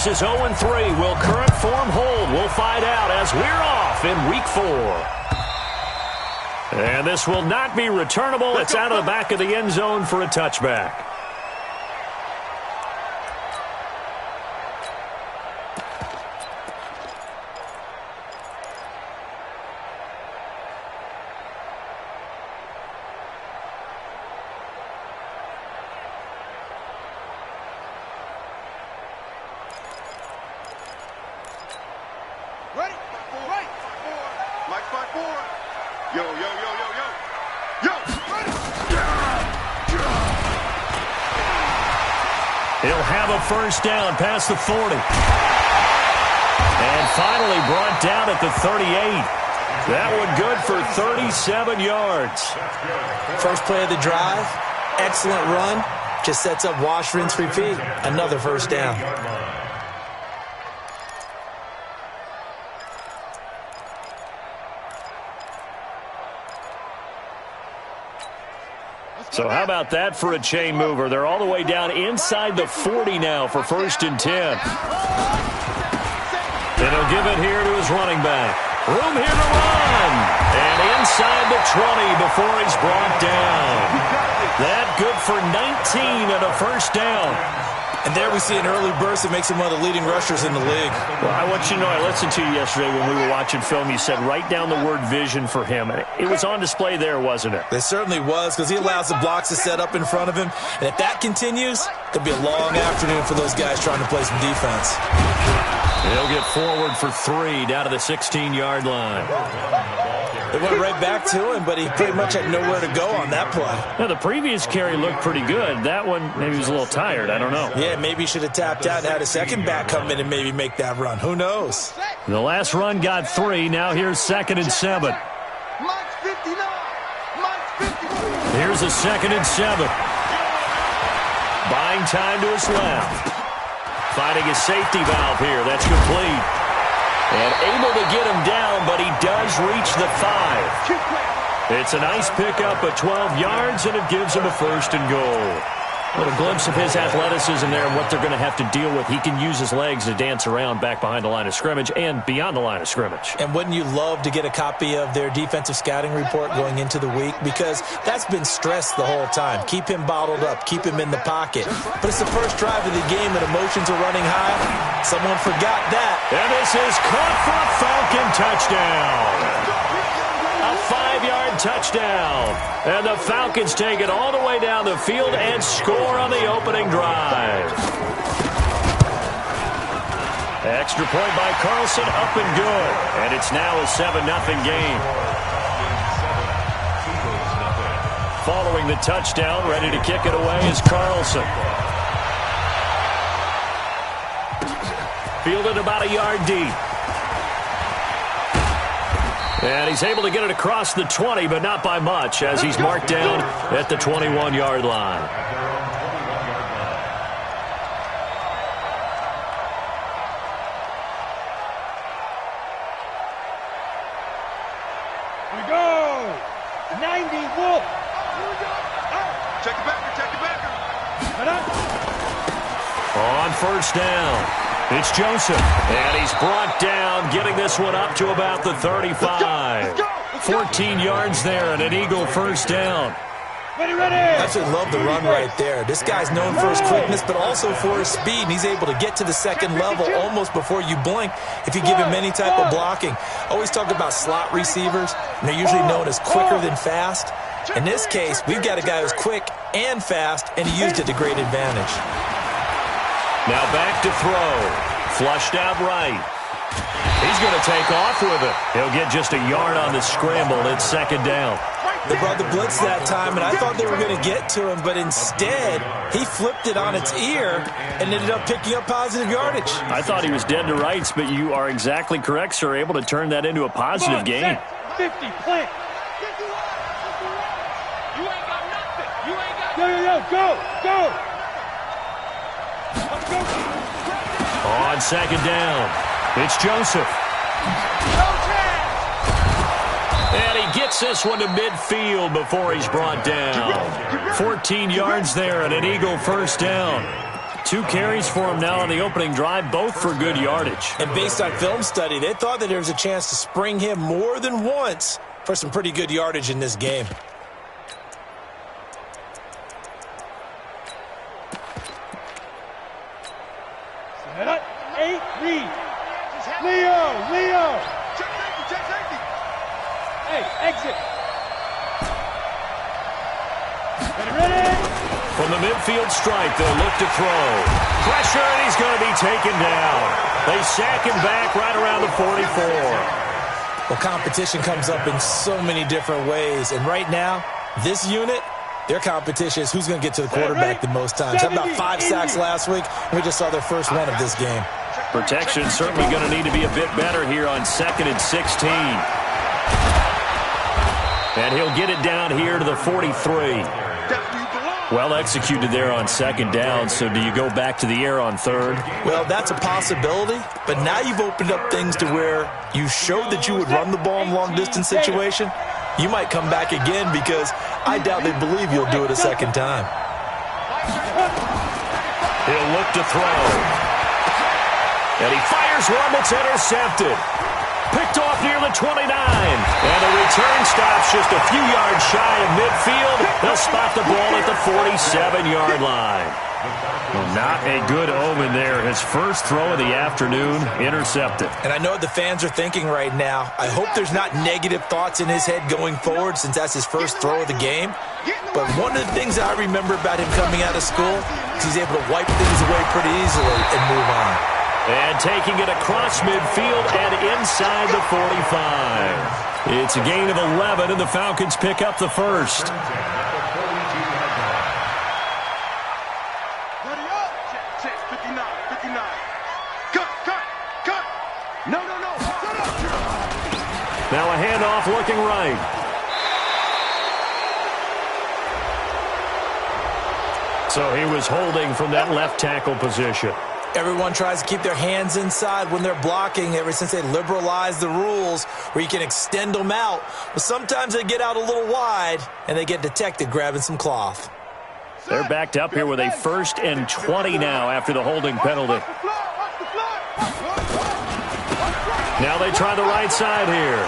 versus 0-3. Will current form hold? We'll find out as we're off in Week 4. And this will not be returnable. It's out of the back of the end zone for a touchback. He'll have a first down past the 40. And finally brought down at the 38. That one good for 37 yards. First play of the drive, excellent run. Just sets up wash, rinse, repeat. Another first down. So how about that for a chain mover? They're all the way down inside the 40 now for 1st and 10. And he'll give it here to his running back. Room here to run. And inside the 20 before he's brought down. That good for 19 and a first down. And there we see an early burst that makes him one of the leading rushers in the league. Well, I want you to know, I listened to you yesterday when we were watching film. You said write down the word vision for him. It was on display there, wasn't it? It certainly was, because he allows the blocks to set up in front of him. And if that continues, it'll be a long afternoon for those guys trying to play some defense. He'll get forward for 3 down to the 16-yard line. It went right back to him, but he pretty much had nowhere to go on that play. Now, the previous carry looked pretty good. That one, maybe he was a little tired. I don't know. Yeah, maybe he should have tapped out and had a second back come in and maybe make that run. Who knows? The last run got 3. Now here's 2nd and 7. Here's a 2nd and 7. Buying time to his left. Finding his safety valve here. That's complete. And able to get him down, but he does reach the 5. It's a nice pickup of 12 yards, and it gives him a 1st and goal. A little glimpse of his athleticism there and what they're going to have to deal with. He can use his legs to dance around back behind the line of scrimmage and beyond the line of scrimmage. And wouldn't you love to get a copy of their defensive scouting report going into the week? Because that's been stressed the whole time. Keep him bottled up. Keep him in the pocket. But it's the first drive of the game and emotions are running high. Someone forgot that. And this is caught for a Falcon touchdown. A 5-yard touchdown. And the Falcons take it all the way down the field and score on the opening drive. Extra point by Carlson, up and good. And it's now a 7-0 game. Following the touchdown, ready to kick it away is Carlson. Fielded about a yard deep. And he's able to get it across the 20, but not by much, as he's marked down at the 21-yard line. We go! 90, Wolf! Check the backer, check the backer. On 1st down, it's Joseph. And he's brought down, getting this one up to about the 35. 14 yards there and an Eagle 1st down. Ready, ready! I just love the run right there. This guy's known for his quickness, but also for his speed. And he's able to get to the second level almost before you blink if you give him any type of blocking. Always talk about slot receivers, and they're usually known as quicker than fast. In this case, we've got a guy who's quick and fast, and he used it to great advantage. Now back to throw. Flushed out right. He's going to take off with it. He'll get just a yard on the scramble. It's 2nd down. They brought the blitz that time, and I thought they were going to get to him, but instead, he flipped it on its ear and ended up picking up positive yardage. I thought he was dead to rights, but you are exactly correct, sir. Able to turn that into a positive gain. 50, plant. You ain't got nothing. You ain't got nothing. Go. Let's go. On 2nd down, it's Joseph. And he gets this one to midfield before he's brought down. 14 yards there and an Eagle 1st down. 2 carries for him now on the opening drive, both for good yardage. And based on film study, they thought that there was a chance to spring him more than once for some pretty good yardage in this game. Set up. 8, read. Leo. Check safety. Hey, exit. Ready. From the midfield stripe, they'll look to throw. Pressure, and he's going to be taken down. They sack him back right around the 44. Well, competition comes up in so many different ways. And right now, this unit, their competition is who's going to get to the quarterback the most times. How about 5 sacks last week? We just saw their first one of this game. Protection certainly going to need to be a bit better here on 2nd and 16. And he'll get it down here to the 43. Well executed there on 2nd down, so do you go back to the air on 3rd? Well, that's a possibility, but now you've opened up things to where you showed that you would run the ball in long-distance situation. You might come back again because I doubt they believe you'll do it a second time. He'll look to throw. And he fires one that's intercepted. Picked off near the 29. And the return stops just a few yards shy of midfield. They'll spot the ball at the 47-yard line. Well, not a good omen there. His first throw of the afternoon, intercepted. And I know what the fans are thinking right now. I hope there's not negative thoughts in his head going forward since that's his first throw of the game. But one of the things I remember about him coming out of school is he's able to wipe things away pretty easily and move on. And taking it across midfield and inside the 45. It's a gain of 11, and the Falcons pick up the first. Check, 59. Cut. No. Now a handoff looking right. So he was holding from that left tackle position. Everyone tries to keep their hands inside when they're blocking ever since they liberalized the rules where you can extend them out. But sometimes they get out a little wide, and they get detected grabbing some cloth. They're backed up here with a 1st and 20 now after the holding penalty. Now they try the right side here.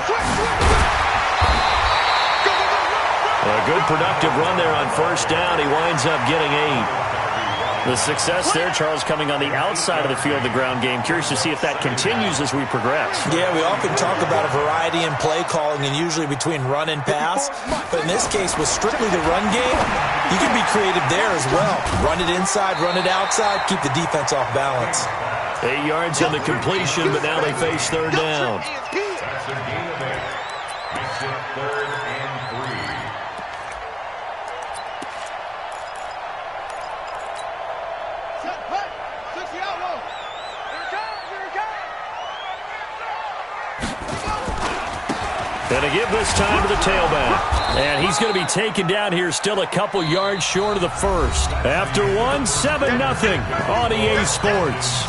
A good productive run there on 1st down. He winds up getting 8. The success there, Charles, coming on the outside of the field, the ground game. Curious to see if that continues as we progress. Yeah, we often talk about a variety in play calling and usually between run and pass. But in this case, with strictly the run game, you can be creative there as well. Run it inside, run it outside, keep the defense off balance. 8 yards on the completion, but now they face 3rd down. And a give this time to the tailback. And he's going to be taken down here still a couple yards short of the first. After 1, 7-0 on EA Sports.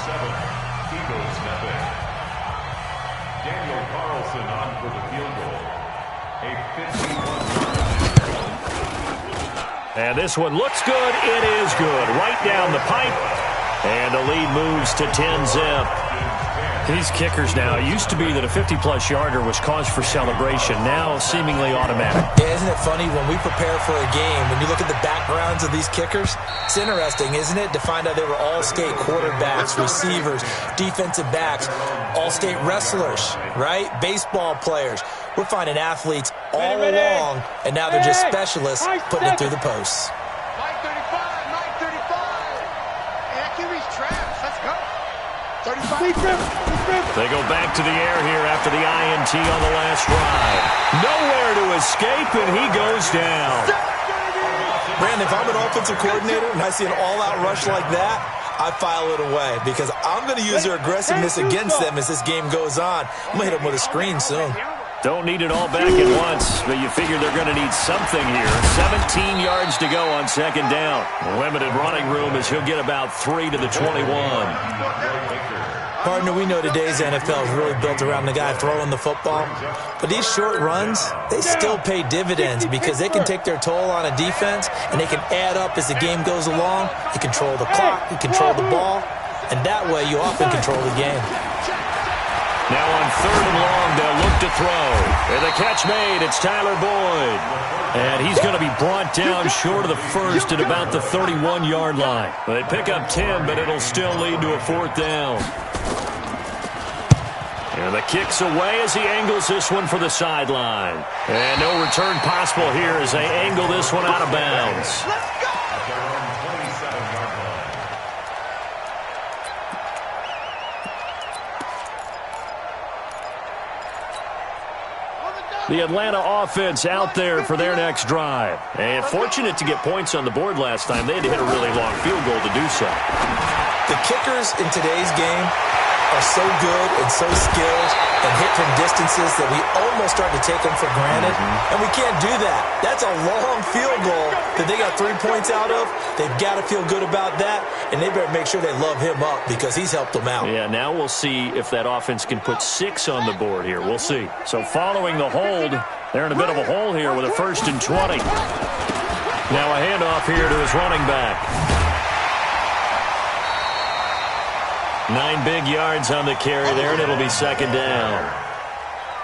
And this one looks good. It is good. Right down the pipe. And the lead moves to 10-zip. These kickers now, it used to be that a 50-plus yarder was cause for celebration. Now seemingly automatic. Yeah, isn't it funny when we prepare for a game, when you look at the backgrounds of these kickers, it's interesting, isn't it, to find out they were all-state quarterbacks, receivers, defensive backs, all-state wrestlers, right? Baseball players. We're finding athletes all along, and now they're just specialists putting it through the posts. Mike 35. And that QB's trash. Let's go. 35. They go back to the air here after the INT on the last drive. Nowhere to escape, and he goes down. Brandon, if I'm an offensive coordinator and I see an all-out rush like that, I file it away because I'm going to use their aggressiveness against them as this game goes on. I'm going to hit them with a screen soon. Don't need it all back at once, but you figure they're going to need something here. 17 yards to go on 2nd down. Limited running room as he'll get about 3 to the 21. Partner, we know today's NFL is really built around the guy throwing the football. But these short runs, they still pay dividends because they can take their toll on a defense, and they can add up as the game goes along. You control the clock, you control the ball, and that way you often control the game. Now on 3rd and long, they'll look to throw. And the catch made, it's Tyler Boyd. And he's going to be brought down short of the first at about the 31-yard line. They pick up 10, but it'll still lead to a 4th down. And the kick's away as he angles this one for the sideline. And no return possible here as they angle this one out of bounds. The Atlanta offense out there for their next drive. And fortunate to get points on the board last time. They had to hit a really long field goal to do so. The kickers in today's game are so good and so skilled and hit from distances that we almost start to take them for granted. And we can't do that. That's a long field goal that they got 3 points out of. They've got to feel good about that, and they better make sure they love him up because he's helped them out. Yeah, now we'll see if that offense can put 6 on the board here. We'll see. So following the hold, they're in a bit of a hole here with a 1st and 20. Now a handoff here to his running back. 9 big yards on the carry there, and it'll be 2nd down.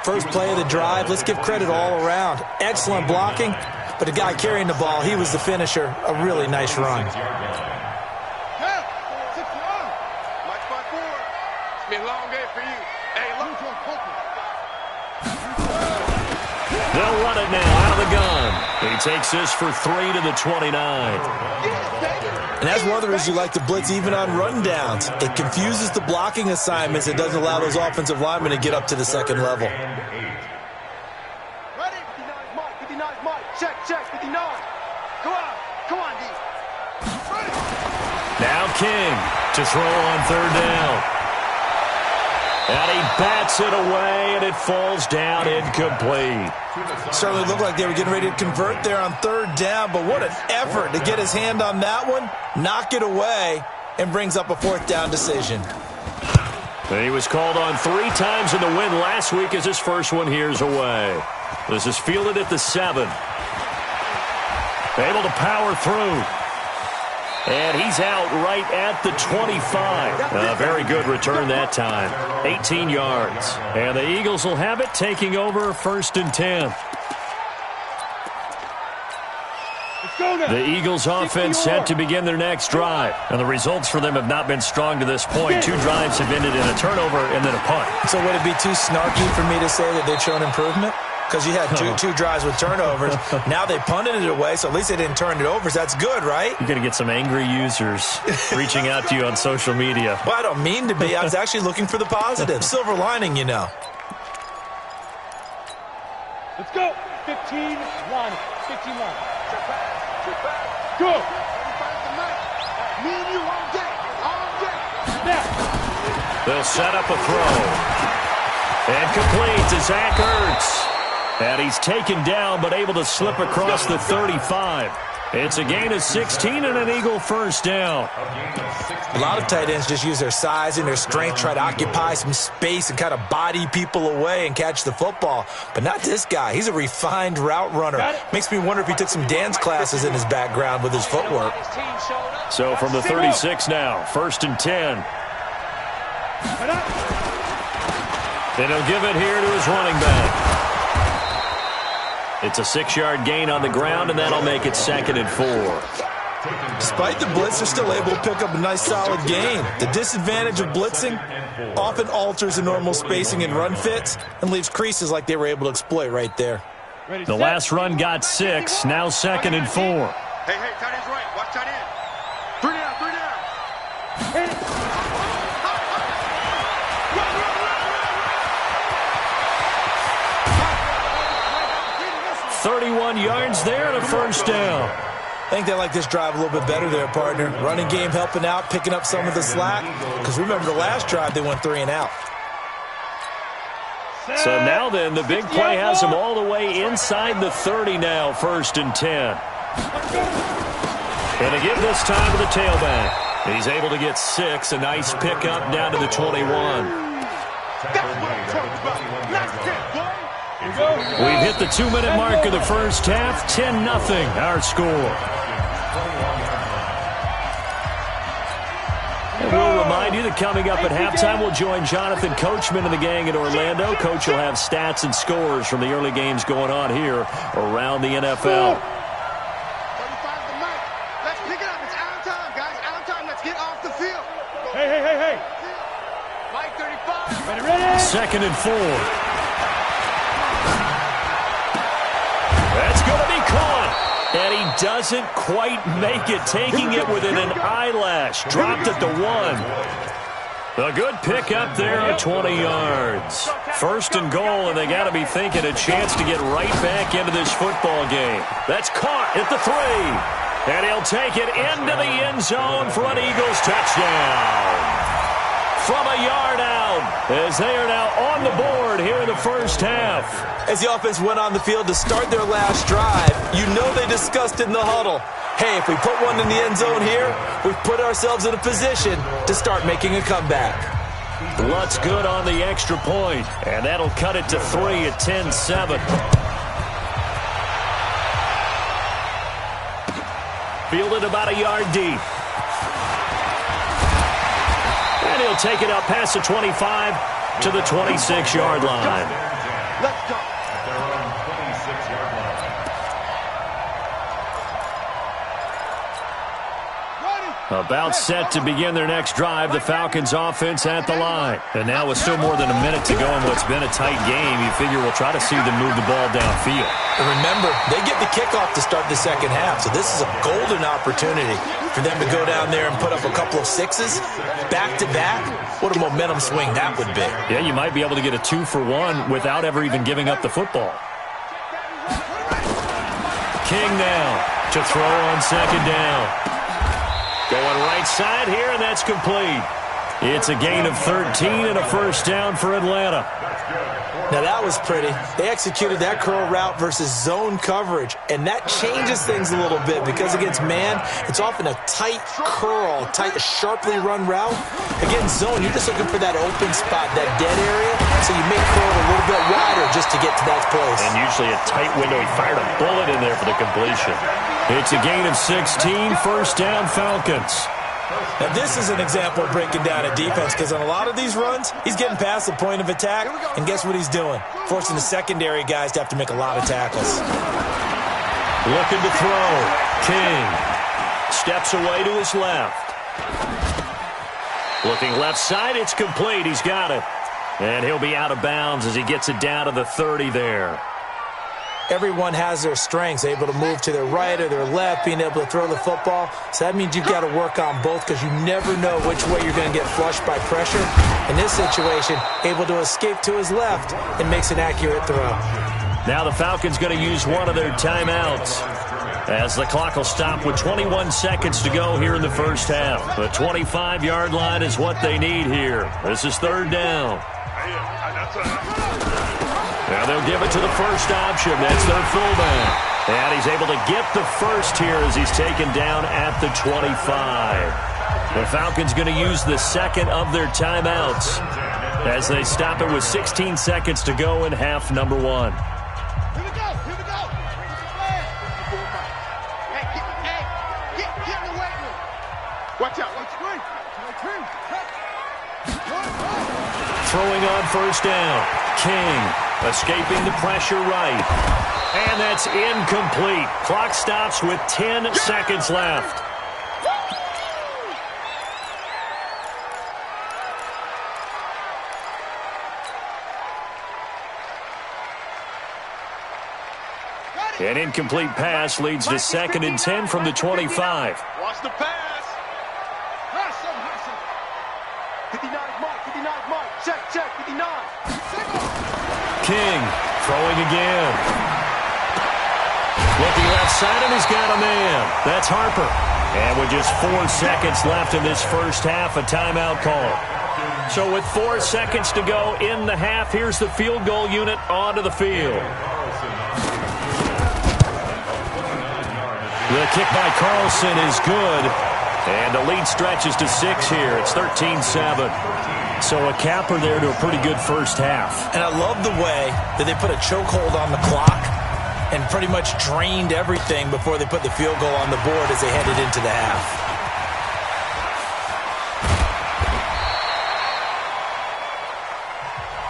First play of the drive, let's give credit all around. Excellent blocking, but the guy carrying the ball, he was the finisher. A really nice run. March by 4. It's been a long day for you. Hey, look. They'll run it now out of the gun. He takes this for 3 to the 29. And that's one of the reasons you like to blitz even on rundowns. It confuses the blocking assignments. It doesn't allow those offensive linemen to get up to the 2nd level. Ready? 59 Mike, 59 Mike. Check, 59. Go out. Come on, D. Ready? Now King to throw on 3rd down. And he bats it away, and it falls down incomplete. Certainly looked like they were getting ready to convert there on 3rd down, but what an effort to get his hand on that one, knock it away, and brings up a 4th down decision. And he was called on 3 times in the win last week as his first one here's away. This is fielded at the 7. Able to power through. And he's out right at the 25. A very good return that time. 18 yards. And the Eagles will have it, taking over 1st and 10. The Eagles offense set to begin their next drive. And the results for them have not been strong to this point. 2 drives have ended in a turnover and then a punt. So would it be too snarky for me to say that they've shown improvement? Because you had two drives with turnovers. Now they punted it away, so at least they didn't turn it over. So that's good, right? You're going to get some angry users reaching out to you on social media. Well, I don't mean to be. I was actually looking for the positive. Silver lining, you know. Let's go. 15 line. 15 line. Go. Me and you on deck. Now. They'll set up a throw. And complete to Zach Ertz. And he's taken down but able to slip across the 35. It's a gain of 16 and an Eagle 1st down. A lot of tight ends just use their size and their strength, try to occupy some space and kind of body people away and catch the football. But not this guy. He's a refined route runner. Makes me wonder if he took some dance classes in his background with his footwork. So from the 36 now, 1st and 10. Then he'll give it here to his running back. It's a 6-yard gain on the ground, and that'll make it 2nd and 4. Despite the blitz, they're still able to pick up a nice, solid gain. The disadvantage of blitzing often alters the normal spacing and run fits and leaves creases like they were able to exploit right there. The last run got 6, now 2nd and 4. Hey, tight end's right. Watch tight end. 3 down. Hit it. 31 yards there and a 1st down. I think they like this drive a little bit better there, partner. Running game helping out, picking up some of the slack. Because remember the last drive, they went 3 and out. So now then, the big play has them all the way inside the 30 now, 1st and 10. And again this time to the tailback. He's able to get 6. A nice pickup down to the 21. That's what I'm talking about. Nice hit, boy. We've hit the 2-minute mark of the first half. 10-0 our score. And we'll remind you that coming up at halftime, we'll join Jonathan Coachman and the gang in Orlando. Coach will have stats and scores from the early games going on here around the NFL. 35 to Mike. Let's pick it up. It's out of time, guys. Out of time. Let's get off the field. Hey. Mike 35. Ready? 2nd and 4. That's going to be caught. And he doesn't quite make it, taking it within an eyelash. Dropped at the 1. A good pick up there at 20 yards. 1st and goal, and they got to be thinking a chance to get right back into this football game. That's caught at the 3. And he'll take it into the end zone for an Eagles touchdown. From a yard out, as they are now on the board here in the first half. As the offense went on the field to start their last drive, you know they discussed in the huddle, hey, if we put one in the end zone here, we've put ourselves in a position to start making a comeback. Lutz good on the extra point, and that'll cut it to 3 at 10-7. Fielded about a yard deep. And he'll take it up past the 25 to the 26-yard line. Let's go. About set to begin their next drive, the Falcons offense at the line. And now with still more than a minute to go in what's been a tight game, you figure we'll try to see them move the ball downfield. And remember, they get the kickoff to start the second half, so this is a golden opportunity for them to go down there and put up a couple of 6s back-to-back. What a momentum swing that would be. Yeah, you might be able to get a 2-for-1 without ever even giving up the football. King now to throw on 2nd down. Going right side here, and that's complete. It's a gain of 13 and a first down for Atlanta. Now that was pretty. They executed that curl route versus zone coverage, and that changes things a little bit because against man, it's often a tight curl, tight, sharply run route. Against zone, you're just looking for that open spot, that dead area, so you make curl a little bit wider just to get to that place. And usually a tight window. He fired a bullet in there for the completion. It's a gain of 16, first down Falcons. Now, this is an example of breaking down a defense because on a lot of these runs, he's getting past the point of attack, and guess what he's doing? Forcing the secondary guys to have to make a lot of tackles. Looking to throw. King steps away to his left. Looking left side, it's complete. He's got it. And he'll be out of bounds as he gets it down to the 30 there. Everyone has their strengths, able to move to their right or their left, being able to throw the football. So that means you've got to work on both because you never know which way you're going to get flushed by pressure. In this situation, able to escape to his left and makes an accurate throw. Now the Falcons going to use one of their timeouts as the clock will stop with 21 seconds to go here in the first half. The 25-yard line is what they need here. This is 3rd down. Now they'll give it to the first option. That's their fullback. And he's able to get the first here as he's taken down at the 25. The Falcons going to use the second of their timeouts as they stop it with 16 seconds to go in half number 1. Here we go. Hey, get in the weight room. Watch out. Throwing on first down. King escaping the pressure right. And that's incomplete. Clock stops with 10 seconds left. An incomplete pass leads to 2nd and 10 from the 25. Watch the pass. 59 Mike. Check. 59. King throwing again. Looking left side, and he's got a man. That's Harper. And with just 4 seconds left in this first half, a timeout call. So with 4 seconds to go in the half, here's the field goal unit onto the field. The kick by Carlson is good. And the lead stretches to 6 here. It's 13-7. So a capper there to a pretty good first half. And I love the way that they put a chokehold on the clock and pretty much drained everything before they put the field goal on the board as they headed into the half.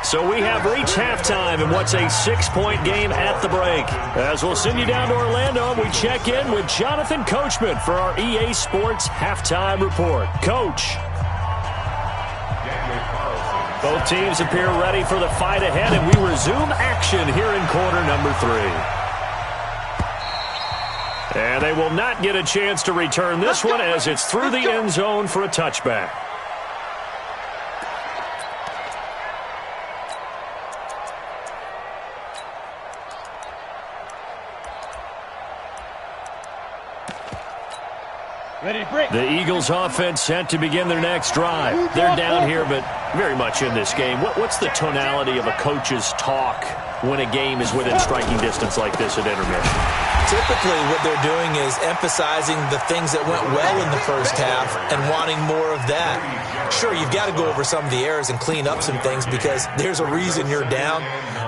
So we have reached halftime in what's a 6-point game at the break. As we'll send you down to Orlando, we check in with Jonathan Coachman for our EA Sports Halftime Report. Coach. Both teams appear ready for the fight ahead, and we resume action here in quarter number 3. And they will not get a chance to return this one as it's through the end zone for a touchback. The Eagles offense set to begin their next drive. They're down here, but very much in this game. What's the tonality of a coach's talk when a game is within striking distance like this at intermission? Typically, what they're doing is emphasizing the things that went well in the first half and wanting more of that. Sure, you've got to go over some of the errors and clean up some things because there's a reason you're down.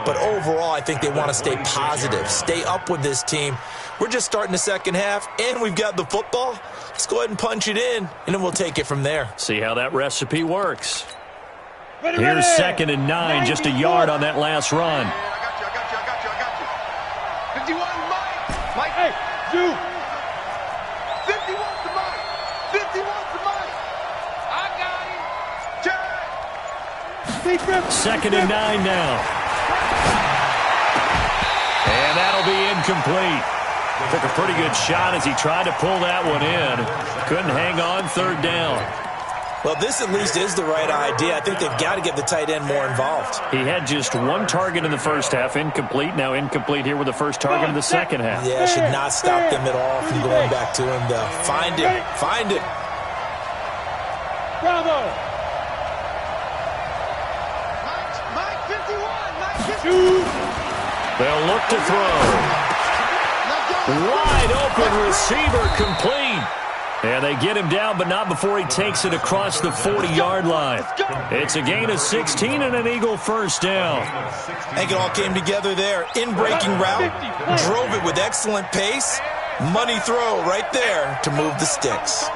But overall, I think they want to stay positive, stay up with this team. We're just starting the second half, and we've got the football. Let's go ahead and punch it in, and then we'll take it from there. See how that recipe works. Here's 2nd and 9, just a yard on that last run. I got you. 51, Mike. Mike. Hey, you. 51 to Mike. 51 to Mike. I got him. Jack. 2nd and 9 now. And that'll be incomplete. Took a pretty good shot as he tried to pull that one in. Couldn't hang on 3rd down. Well, this at least is the right idea. I think they've got to get the tight end more involved. He had just 1 target in the first half, incomplete. Now incomplete here with the first target in the second half. Yeah, should not stop them at all from going back to him, though. Find him. Find him. Bravo. Mike 51. Mike 51. They'll look to throw. Wide open receiver complete. And they get him down, but not before he takes it across the 40-yard line. It's a gain of 16 and an Eagle first down. I think it all came together there. In-breaking route, drove it with excellent pace. Money throw right there to move the sticks.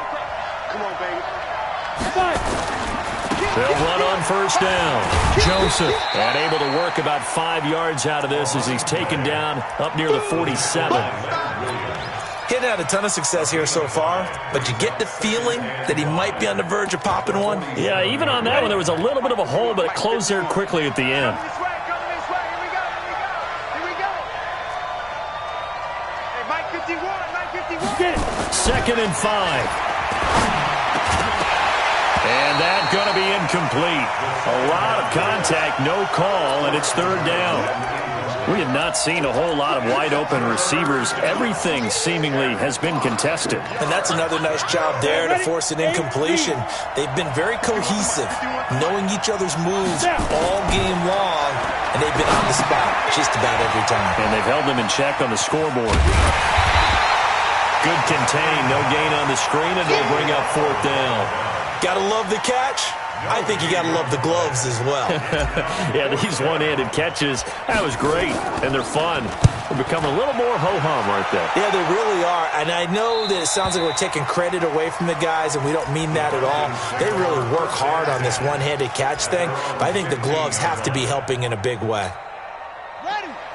Come on, baby. They'll run on first down. Joseph, and able to work about 5 yards out of this as he's taken down up near the 47. Getting had a ton of success here so far, but you get the feeling that he might be on the verge of popping one. Yeah, even on that one, there was a little bit of a hole, but it closed there quickly at the end. This way, coming this way. Here we go. Here we go. Hey, Mike 51. Mike 51. 2nd and 5. And that's going to be incomplete. A lot of contact, no call, and it's 3rd down. We have not seen a whole lot of wide-open receivers. Everything seemingly has been contested. And that's another nice job there to force an incompletion. They've been very cohesive, knowing each other's moves all game long, and they've been on the spot just about every time. And they've held them in check on the scoreboard. Good contain, no gain on the screen, and they'll bring up 4th down. Gotta love the catch. I think you gotta love the gloves as well. Yeah, these one-handed catches, that was great, and they're fun. They become a little more ho-hum right there. Yeah, they really are, and I know that it sounds like we're taking credit away from the guys, and we don't mean that at all. They really work hard on this one-handed catch thing, but I think the gloves have to be helping in a big way.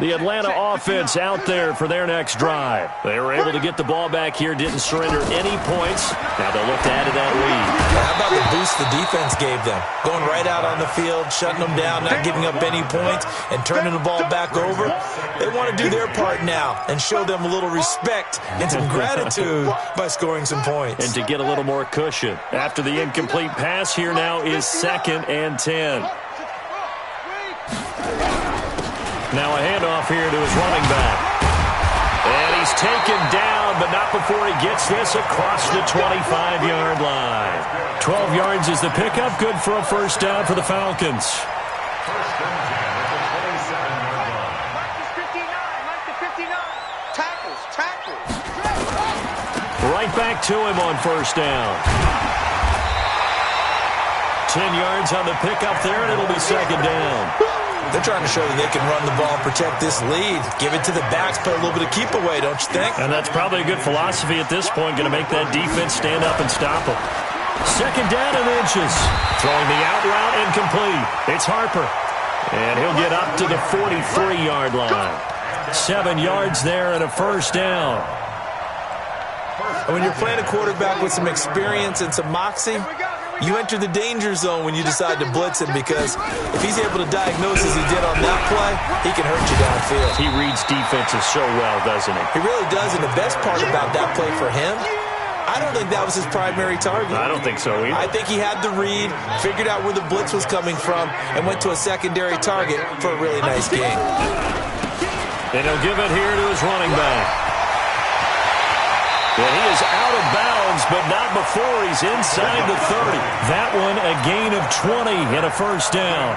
The Atlanta offense out there for their next drive. They were able to get the ball back here, didn't surrender any points. Now they'll look to add to that lead. How about the boost the defense gave them? Going right out on the field, shutting them down, not giving up any points, and turning the ball back over. They want to do their part now and show them a little respect and some gratitude by scoring some points. And to get a little more cushion. After the incomplete pass, here now is 2nd and 10. Now a handoff here to his running back. And he's taken down, but not before he gets this across the 25-yard line. 12 yards is the pickup. Good for a first down for the Falcons. First down at the 27-yard line. Mike is 59. Mike is 59. Tackles. right back to him on first down. 10 yards on the pickup there, and it'll be second down. They're trying to show that they can run the ball and protect this lead. Give it to the backs, play a little bit of keep away, don't you think? And that's probably a good philosophy at this point, going to make that defense stand up and stop them. Second down and inches. Throwing the out route incomplete. It's Harper. And he'll get up to the 43-yard line. 7 yards there and a first down. When you're playing a quarterback with some experience and some moxie, you enter the danger zone when you decide to blitz him, because if he's able to diagnose as he did on that play, he can hurt you downfield. He reads defenses so well, doesn't he? He really does, and the best part about that play for him, I don't think that was his primary target. I don't think so either. I think he had the read, figured out where the blitz was coming from, and went to a secondary target for a really nice game. And he'll give it here to his running back. And he is out of bounds, but not before he's inside the 30. That one a gain of 20 and a first down.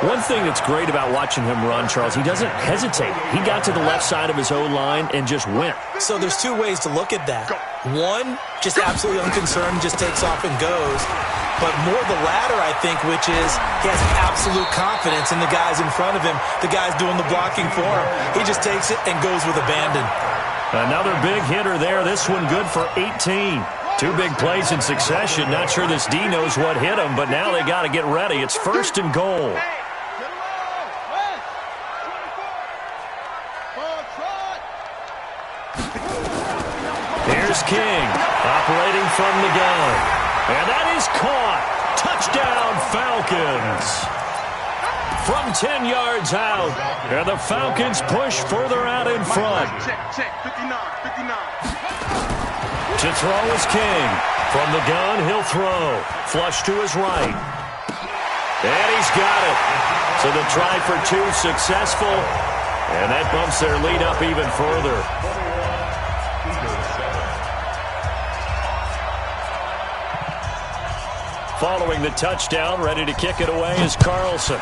One thing that's great about watching him run, Charles, he doesn't hesitate. He got to the left side of his O-line and just went. So there's two ways to look at that. One, just absolutely unconcerned, just takes off and goes. But more the latter, I think, which is he has absolute confidence in the guys in front of him, the guys doing the blocking for him. He just takes it and goes with abandon. Another big hitter there. This one good for 18. Two big plays in succession. Not sure this D knows what hit him, but now they got to get ready. It's first and goal. Here's King, operating from the gun. And that is caught. Touchdown, Falcons. From 10 yards out. And the Falcons push further out in front. Check, 59. To throw is King. From the gun, he'll throw. Flush to his right. And he's got it. So the try for two successful. And that bumps their lead up even further. Following the touchdown, ready to kick it away is Carlson.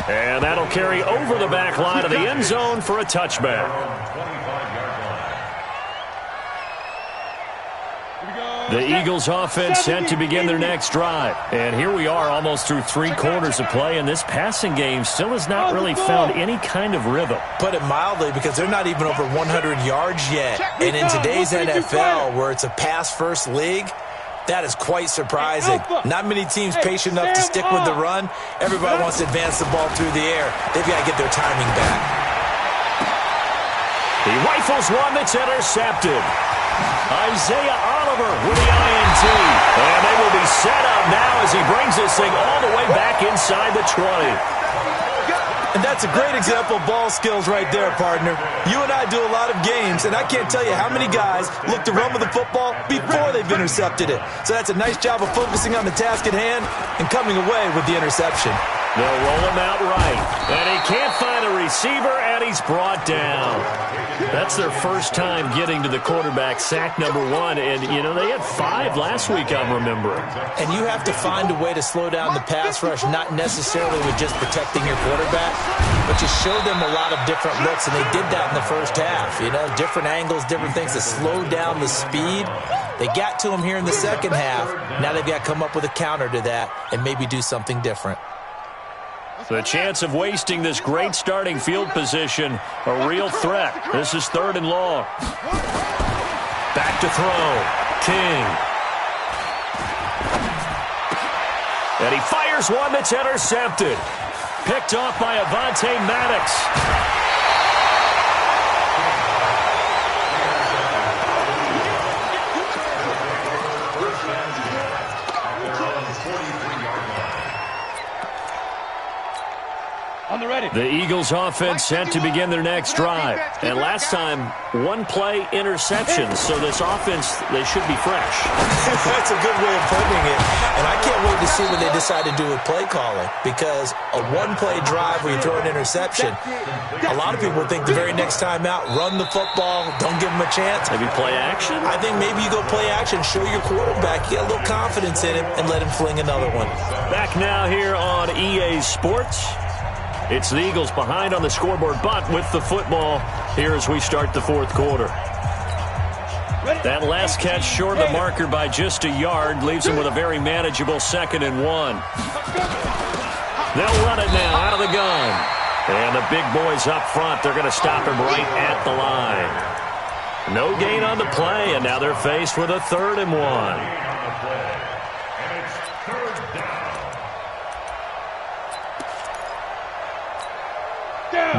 And that'll carry over the back line of the end zone for a touchback. The Eagles offense set to begin their next drive. And here we are almost through 3 quarters of play, and this passing game still has not really found any kind of rhythm. Put it mildly, because they're not even over 100 yards yet. And in today's NFL, where it's a pass-first league, that is quite surprising. Not many teams patient enough to stick with the run. Everybody wants to advance the ball through the air. They've got to get their timing back. He rifles one that's intercepted. Isaiah Oliver with the INT. And they will be set up now as he brings this thing all the way back inside the 20. And that's a great example of ball skills right there, partner. You and I do a lot of games, and I can't tell you how many guys look to run with the football before they've intercepted it. So that's a nice job of focusing on the task at hand and coming away with the interception. They'll roll him out right. And he can't find a receiver, and he's brought down. That's their first time getting to the quarterback, sack number 1. And, you know, they had 5 last week, I'm remembering. And you have to find a way to slow down the pass rush, not necessarily with just protecting your quarterback, but you show them a lot of different looks, and they did that in the first half. You know, different angles, different things to slow down the speed. They got to him here in the second half. Now they've got to come up with a counter to that and maybe do something different. The chance of wasting this great starting field position, a real threat. This is 3rd and long. Back to throw. King. And he fires one that's intercepted. Picked off by Avonte Maddox. The Eagles offense set to begin their next drive. And last time, 1-play interception. So this offense, they should be fresh. That's a good way of putting it. And I can't wait to see what they decide to do with play calling. Because a 1-play drive where you throw an interception, a lot of people think the very next time out, run the football, don't give them a chance. Maybe play action? I think maybe you go play action, show your quarterback, get a little confidence in him, and let him fling another one. Back now here on EA Sports. It's the Eagles behind on the scoreboard, but with the football here as we start the fourth quarter. That last catch short of the marker by just a yard leaves them with a very manageable 2nd and 1. They'll run it now out of the gun. And the big boys up front, they're going to stop him right at the line. No gain on the play, and now they're faced with a 3rd and 1.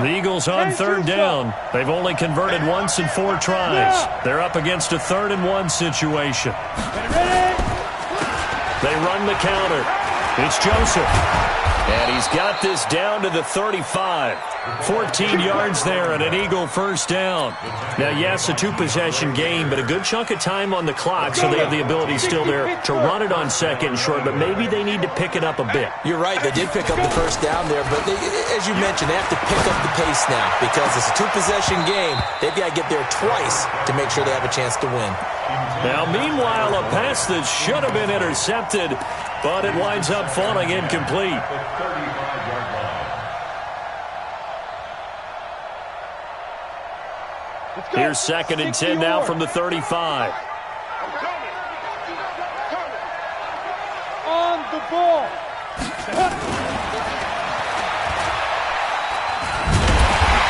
The Eagles on 3rd down. They've only converted once in 4 tries. They're up against a 3rd and 1 situation. They run the counter. It's Joseph. And he's got this down to the 35. 14 yards there and an Eagle first down. Now, yes, a 2-possession game, but a good chunk of time on the clock, so they have the ability still there to run it on 2nd and short, but maybe they need to pick it up a bit. You're right. They did pick up the first down there, but as you mentioned, they have to pick up the pace now because it's a 2-possession game. They've got to get there twice to make sure they have a chance to win. Now, meanwhile, a pass that should have been intercepted, but it winds up falling incomplete. Here's 2nd and 10 now from the 35. On the ball.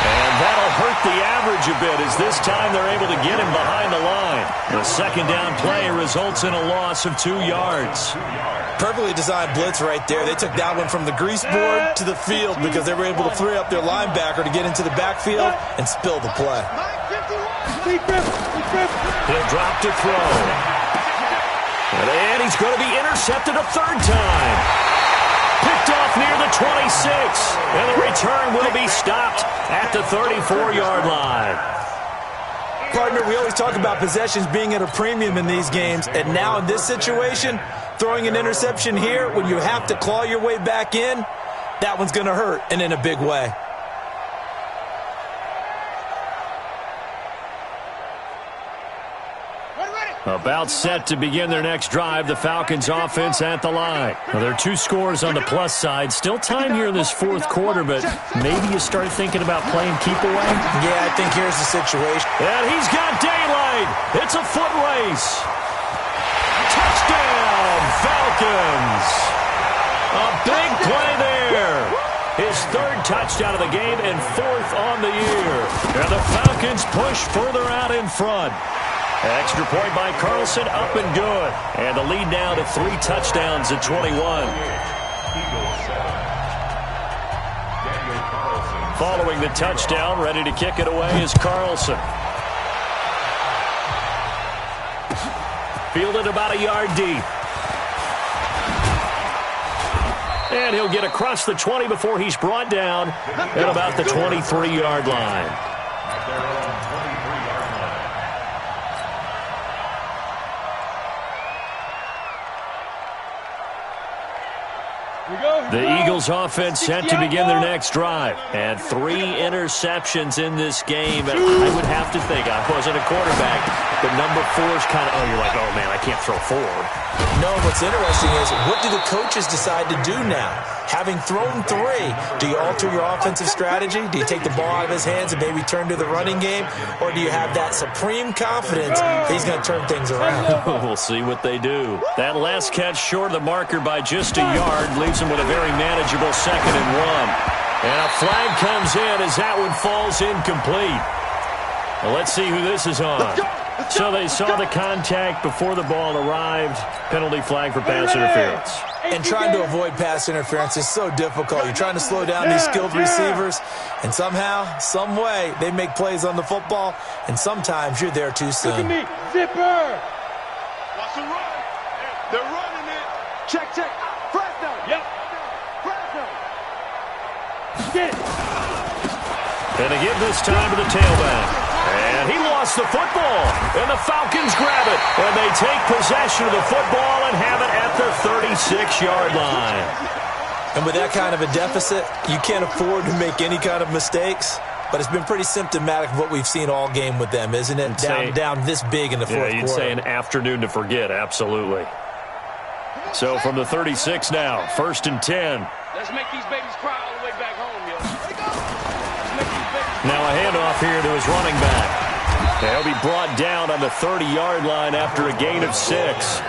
And that'll hurt the average a bit as this time they're able to get him behind the line. The 2nd down play results in a loss of 2 yards. Perfectly designed blitz right there. They took that one from the grease board to the field because they were able to free up their linebacker to get into the backfield and spill the play. He'll drop to throw. And he's going to be intercepted a 3rd time. Picked off near the 26. And the return will be stopped at the 34-yard line. Partner, we always talk about possessions being at a premium in these games, and now in this situation, throwing an interception here when you have to claw your way back in, that one's going to hurt, and in a big way. About set to begin their next drive, the Falcons offense at the line. Now, there are 2 scores on the plus side. Still time here in this fourth quarter, but maybe you start thinking about playing keep away? Yeah, I think here's the situation. And he's got daylight. It's a foot race. Touchdown, Falcons. A big play there. His 3rd touchdown of the game and 4th on the year. And the Falcons push further out in front. Extra point by Carlson, up and good. And the lead now to 3 touchdowns at 21. Following the touchdown, ready to kick it away is Carlson. Fielded about a yard deep. And he'll get across the 20 before he's brought down at about the 23-yard line. The Eagles offense set to begin their next drive. And 3 interceptions in this game. And I would have to think, I wasn't a quarterback, but number 4 is kind of, you're like, oh, man, I can't throw 4. No, what's interesting is, what do the coaches decide to do now? Having thrown 3, do you alter your offensive strategy? Do you take the ball out of his hands and maybe turn to the running game? Or do you have that supreme confidence that he's going to turn things around? We'll see what they do. That last catch short of the marker by just a yard leaves him with a very manageable 2nd and 1. And a flag comes in as that one falls incomplete. Well, let's see who this is on. So they saw the contact before the ball arrived. Penalty flag for pass interference. And trying to avoid pass interference is so difficult. You're trying to slow down these skilled receivers, and somehow, some way, they make plays on the football, and sometimes you're there too soon. Look at me, zipper. Watch the run. They're running it. Check. Fresno. Yep. Fresno. Get it. And they give this time to the tailback. And he lost the football. And the Falcons grab it. And they take possession of the football and have it at the 36-yard line. And with that kind of a deficit, you can't afford to make any kind of mistakes. But it's been pretty symptomatic of what we've seen all game with them, isn't it? Down this big in the fourth quarter. Yeah, you'd say an afternoon to forget, absolutely. So from the 36 now, 1st and 10. Let's make these babies cry all the way back home, yo. Now a handoff here to his running back. He'll be brought down on the 30-yard line after a gain of 6.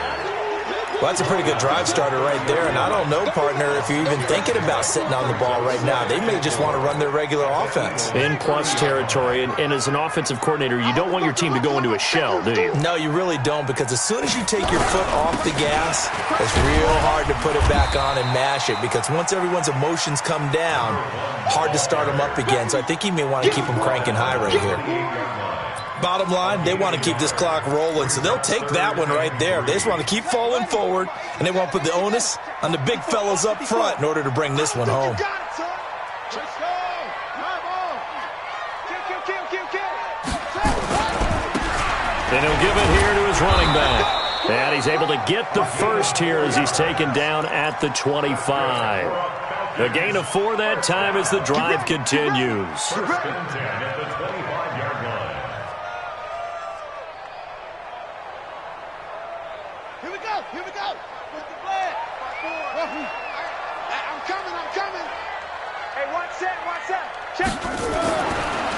Well, that's a pretty good drive starter right there, and I don't know, partner, if you're even thinking about sitting on the ball right now. They may just want to run their regular offense. In plus territory, and as an offensive coordinator, you don't want your team to go into a shell, do you? No, you really don't, because as soon as you take your foot off the gas, it's real hard to put it back on and mash it, because once everyone's emotions come down, hard to start them up again. So I think he may want to keep them cranking high right here. Bottom line, they want to keep this clock rolling, so they'll take that one right there. They just want to keep falling forward, and they want to put the onus on the big fellas up front in order to bring this one home. And he'll give it here to his running back. And he's able to get the first here as he's taken down at the 25. A gain of 4 that time as the drive continues. Here we go. What's the plan? I'm coming. Hey, one set. Check.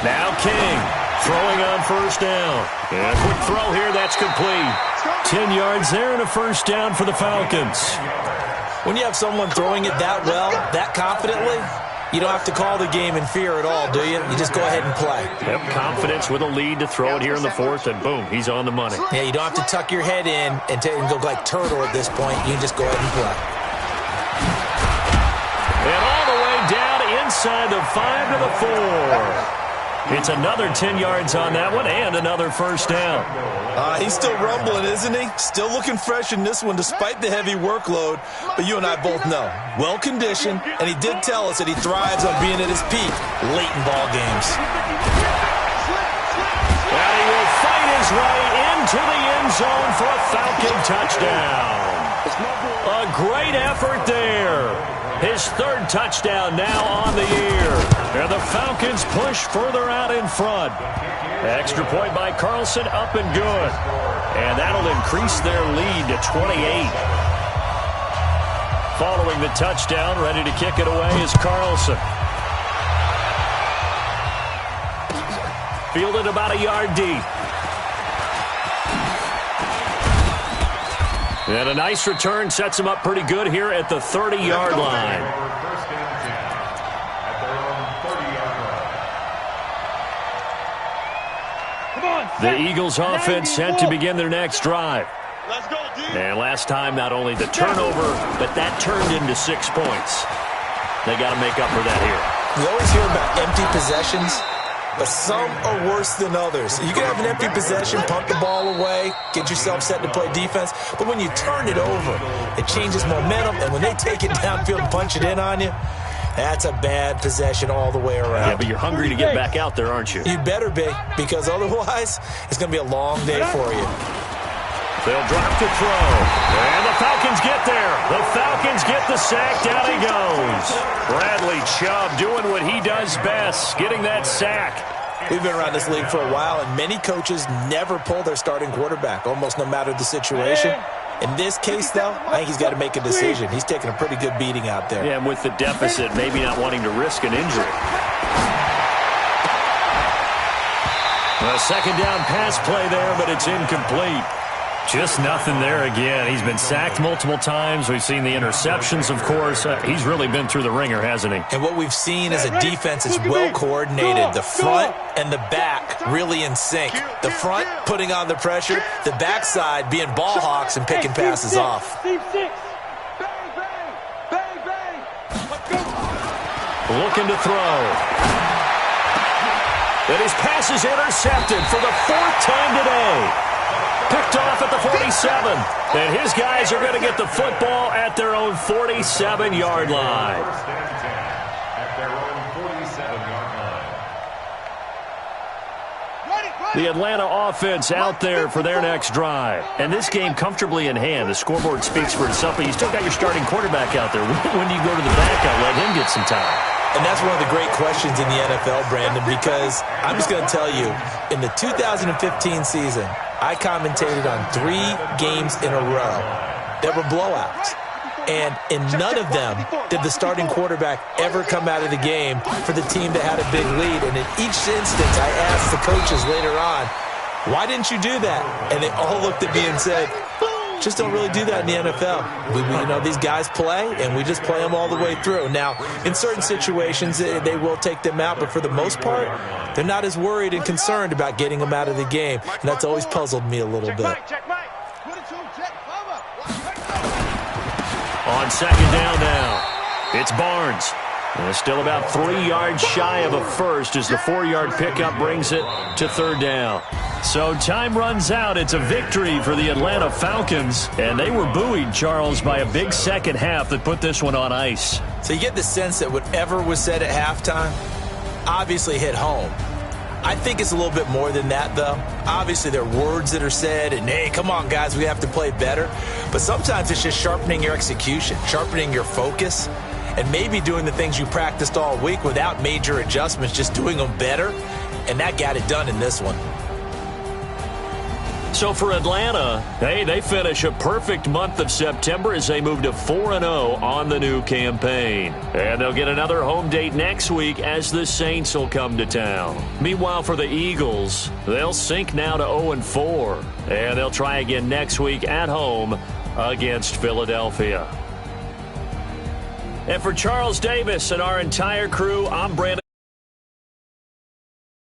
Now King throwing on first down. And a quick throw here, that's complete. 10 yards there and a first down for the Falcons. When you have someone throwing it that well, that confidently, you don't have to call the game in fear at all, do you? You just go ahead and play. Yep, confidence with a lead to throw it here in the 4th, and boom, he's on the money. Yeah, you don't have to tuck your head in and go like turtle at this point. You can just go ahead and play. And all the way down inside the 5 to the 4. It's another 10 yards on that one and another first down. He's still rumbling, isn't he? Still looking fresh in this one despite the heavy workload. But you and I both know, well-conditioned, and he did tell us that he thrives on being at his peak late in ball games. And he will fight his way into the end zone for a Falcon touchdown. A great effort there. His 3rd touchdown now on the year. And the Falcons push further out in front. Extra point by Carlson, up and good. And that'll increase their lead to 28. Following the touchdown, ready to kick it away is Carlson. Fielded about a yard deep. And a nice return sets him up pretty good here at the 30-yard line. The Eagles offense set to begin their next drive. And last time, not only the turnover, but that turned into 6 points. They got to make up for that here. We always hear about empty possessions, but some are worse than others. You can have an empty possession, punt the ball away, get yourself set to play defense, but when you turn it over, it changes momentum, and when they take it downfield and punch it in on you, that's a bad possession all the way around. Yeah, but you're hungry to get back out there, aren't you? You better be, because otherwise, it's going to be a long day for you. They'll drop to throw. And the Falcons get there. The Falcons get the sack. Down he goes. Bradley Chubb doing what he does best, getting that sack. We've been around this league for a while, and many coaches never pull their starting quarterback, almost no matter the situation. In this case, though, I think he's got to make a decision. He's taking a pretty good beating out there. Yeah, and with the deficit, maybe not wanting to risk an injury. A second down pass play there, but it's incomplete. Just nothing there again. He's been sacked multiple times. We've seen the interceptions, of course. He's really been through the ringer, hasn't he? And what we've seen is a defense that's well-coordinated. The front and the back really in sync. The front putting on the pressure. The backside being ball hawks and picking passes off. Looking to throw. And his pass is intercepted for the 4th time today. Picked off at the 47. And his guys are going to get the football at their own 47-yard line. The Atlanta offense out there for their next drive. And this game comfortably in hand. The scoreboard speaks for itself, but you still got your starting quarterback out there. When do you go to the backup, let him get some time? And that's one of the great questions in the NFL, Brandon, because I'm just going to tell you, in the 2015 season, I commentated on 3 games in a row that were blowouts. And in none of them did the starting quarterback ever come out of the game for the team that had a big lead. And in each instance, I asked the coaches later on, why didn't you do that? And they all looked at me and said, just don't really do that in the NFL. These guys play, and we just play them all the way through. Now, in certain situations, they will take them out, but for the most part, they're not as worried and concerned about getting them out of the game. And that's always puzzled me a little bit. On second down now, it's Barnes. And still about 3 yards shy of a first as the 4-yard pickup brings it to third down. So time runs out. It's a victory for the Atlanta Falcons. And they were buoyed, Charles, by a big second half that put this one on ice. So you get the sense that whatever was said at halftime obviously hit home. I think it's a little bit more than that, though. Obviously, there are words that are said, and, hey, come on, guys, we have to play better. But sometimes it's just sharpening your execution, sharpening your focus, and maybe doing the things you practiced all week without major adjustments, just doing them better. And that got it done in this one. So for Atlanta, hey, they finish a perfect month of September as they move to 4-0 on the new campaign. And they'll get another home date next week as the Saints will come to town. Meanwhile, for the Eagles, they'll sink now to 0-4. And they'll try again next week at home against Philadelphia. And for Charles Davis and our entire crew, I'm Brandon.